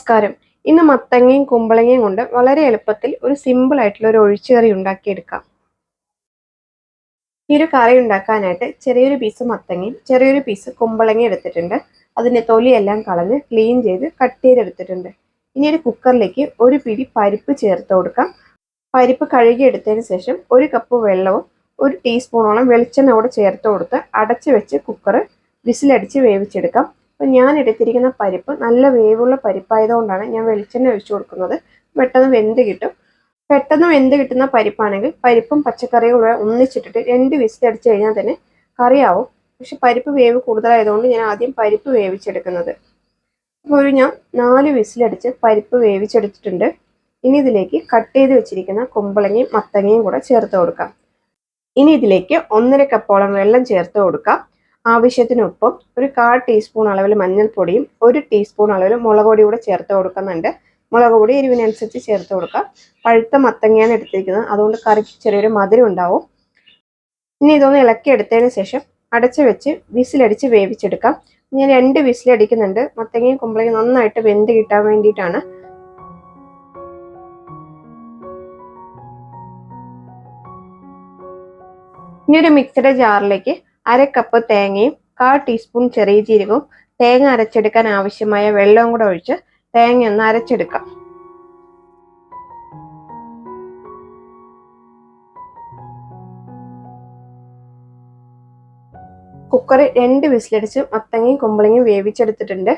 നമസ്കാരം. ഇന്ന് മത്തങ്ങയും കുമ്പളങ്ങയും കൊണ്ട് വളരെ എളുപ്പത്തിൽ ഒരു സിമ്പിൾ ആയിട്ടുള്ള ഒരു ഒഴിച്ചുകറി ഉണ്ടാക്കിയെടുക്കാം. ഈ ഒരു കറി ഉണ്ടാക്കാനായിട്ട് ചെറിയൊരു പീസ് മത്തങ്ങയും ചെറിയൊരു പീസ് കുമ്പളങ്ങയും എടുത്തിട്ടുണ്ട്. അതിൻ്റെ തൊലിയെല്ലാം കളഞ്ഞ് ക്ലീൻ ചെയ്ത് കട്ട് ചെയ്തെടുത്തിട്ടുണ്ട്. ഇനി ഒരു കുക്കറിലേക്ക് ഒരു പിടി പരിപ്പ് ചേർത്ത് കൊടുക്കാം. പരിപ്പ് കഴുകിയെടുത്തതിന് ശേഷം ഒരു കപ്പ് വെള്ളവും ഒരു ടീസ്പൂണോളം വെളിച്ചെണ്ണ കൂടെ ചേർത്ത് കൊടുത്ത് അടച്ചു വെച്ച് കുക്കർ വിസിലടിച്ച് വേവിച്ചെടുക്കാം. അപ്പം ഞാൻ എടുത്തിരിക്കുന്ന പരിപ്പ് നല്ല വേവുള്ള പരിപ്പായതുകൊണ്ടാണ് ഞാൻ വെളിച്ചെണ്ണ ഒഴിച്ചു കൊടുക്കുന്നത്. പെട്ടെന്ന് വെന്ത് കിട്ടും. പെട്ടെന്ന് വെന്ത് കിട്ടുന്ന പരിപ്പാണെങ്കിൽ പരിപ്പും പച്ചക്കറിയും കൂടെ ഒന്നിച്ചിട്ടിട്ട് 2 വിസിലടിച്ച് കഴിഞ്ഞാൽ തന്നെ കറിയാവും. പക്ഷെ പരിപ്പ് വേവ് കൂടുതലായതുകൊണ്ട് ഞാൻ ആദ്യം പരിപ്പ് വേവിച്ചെടുക്കുന്നത്. അപ്പോൾ ഞാൻ 4 വിസിലടിച്ച് പരിപ്പ് വേവിച്ചെടുത്തിട്ടുണ്ട്. ഇനി ഇതിലേക്ക് കട്ട് ചെയ്ത് വെച്ചിരിക്കുന്ന കുമ്പളങ്ങയും മത്തങ്ങയും കൂടെ ചേർത്ത് കൊടുക്കാം. ഇനി ഇതിലേക്ക് 1.5 കപ്പോളം വെള്ളം ചേർത്ത് കൊടുക്കാം. ആവശ്യത്തിന് ഉപ്പും ഒരു 1/4 ടീസ്പൂൺ അളവിൽ മഞ്ഞൾപ്പൊടിയും 1 ടീസ്പൂൺ അളവിൽ മുളക് പൊടി കൂടെ ചേർത്ത് കൊടുക്കുന്നുണ്ട്. മുളക് പൊടി എരിവിനനുസരിച്ച് ചേർത്ത് കൊടുക്കാം. പഴുത്ത മത്തങ്ങയാണ് എടുത്തിരിക്കുന്നത്, അതുകൊണ്ട് കറിക്ക് ചെറിയൊരു മധുരം ഉണ്ടാവും. ഇനി ഇതൊന്ന് ഇളക്കി എടുത്തതിന് ശേഷം അടച്ചു വെച്ച് വിസിലടിച്ച് വേവിച്ചെടുക്കാം. ഞാൻ 2 വിസിലടിക്കുന്നുണ്ട്. മത്തങ്ങയും കുമ്പളങ്ങയും നന്നായിട്ട് വെന്ത് കിട്ടാൻ വേണ്ടിയിട്ടാണ്. ഇനി ഒരു മിക്സിയുടെ ജാറിലേക്ക് 1/2 കപ്പ് തേങ്ങയും 1/4 ടീസ്പൂൺ ചെറിയ ജീരകവും തേങ്ങ അരച്ചെടുക്കാൻ ആവശ്യമായ വെള്ളവും കൂടെ ഒഴിച്ച് തേങ്ങ ഒന്ന് അരച്ചെടുക്കാം. കുക്കർ 2 വിസിലടിച്ച് മത്തങ്ങയും കുമ്പളങ്ങയും വേവിച്ചെടുത്തിട്ടുണ്ട്.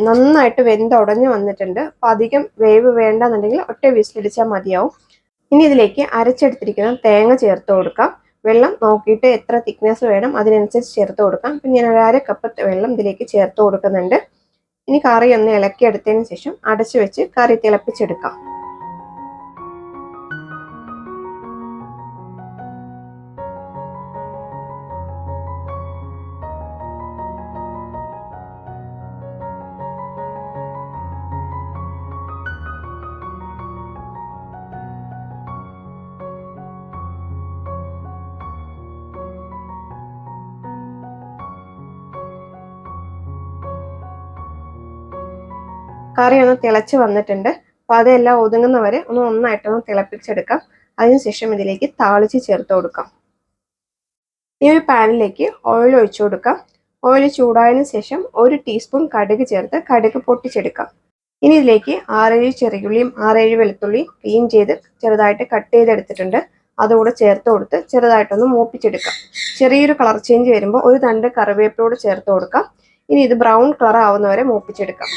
നന്നായിട്ട് വെന്തുടഞ്ഞ് വന്നിട്ടുണ്ട്. അപ്പം അധികം വേവ് വേണ്ടെന്നുണ്ടെങ്കിൽ ഒറ്റ വിസിലടിച്ചാൽ മതിയാവും. ഇനി ഇതിലേക്ക് അരച്ചെടുത്തിരിക്കുന്ന തേങ്ങ ചേർത്ത് കൊടുക്കാം. വെള്ളം നോക്കിയിട്ട് എത്ര തിക്നെസ് വേണം അതിനനുസരിച്ച് ചേർത്ത് കൊടുക്കാം. അപ്പം ഞാൻ 1/2 കപ്പ് വെള്ളം ഇതിലേക്ക് ചേർത്ത് കൊടുക്കുന്നുണ്ട്. ഇനി കറി ഒന്ന് ഇളക്കിയെടുത്തതിന് ശേഷം അടച്ചു വെച്ച് കറി തിളപ്പിച്ചെടുക്കാം. കറി ഒന്ന് തിളച്ച് വന്നിട്ടുണ്ട്. അപ്പോൾ അതെല്ലാം ഒതുങ്ങുന്നവരെ നന്നായിട്ടൊന്ന് തിളപ്പിച്ചെടുക്കാം. അതിനുശേഷം ഇതിലേക്ക് താളിച്ച് ചേർത്ത് കൊടുക്കാം. ഈ ഒരു പാനിലേക്ക് ഓയിൽ ഒഴിച്ചു കൊടുക്കാം. ഓയിൽ ചൂടായതിനു ശേഷം 1 ടീസ്പൂൺ കടുക് ചേർത്ത് കടുക് പൊട്ടിച്ചെടുക്കാം. ഇനി ഇതിലേക്ക് 6-7 ചെറിയുള്ളിയും 6-7 വെളുത്തുള്ളിയും ക്ലീൻ ചെയ്ത് ചെറുതായിട്ട് കട്ട് ചെയ്തെടുത്തിട്ടുണ്ട്. അതുകൂടെ ചേർത്ത് കൊടുത്ത് ചെറുതായിട്ടൊന്ന് മൂപ്പിച്ചെടുക്കാം. ചെറിയൊരു കളർ ചേഞ്ച് വരുമ്പോൾ ഒരു തണ്ട് കറിവേപ്പിലൂടെ ചേർത്ത് കൊടുക്കാം. ഇനി ഇത് ബ്രൗൺ കളർ ആവുന്നവരെ മൂപ്പിച്ചെടുക്കാം.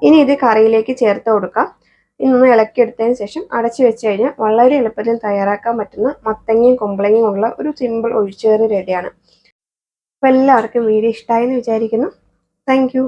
ഇനി ഇത് കറിയിലേക്ക് ചേർത്ത് കൊടുക്കാം. ഇന്നൊന്ന് ഇളക്കിയെടുത്തതിന് ശേഷം അടച്ചു വെച്ച് കഴിഞ്ഞാൽ വളരെ എളുപ്പത്തിൽ തയ്യാറാക്കാൻ പറ്റുന്ന മത്തങ്ങയും കുമ്പളങ്ങയും ഉള്ള ഒരു സിമ്പിൾ ഒഴിച്ചുകറി റെഡിയാണ്. അപ്പോൾ എല്ലാവർക്കും വീഡിയോ ഇഷ്ടമായെന്ന് വിചാരിക്കുന്നു. Thank you.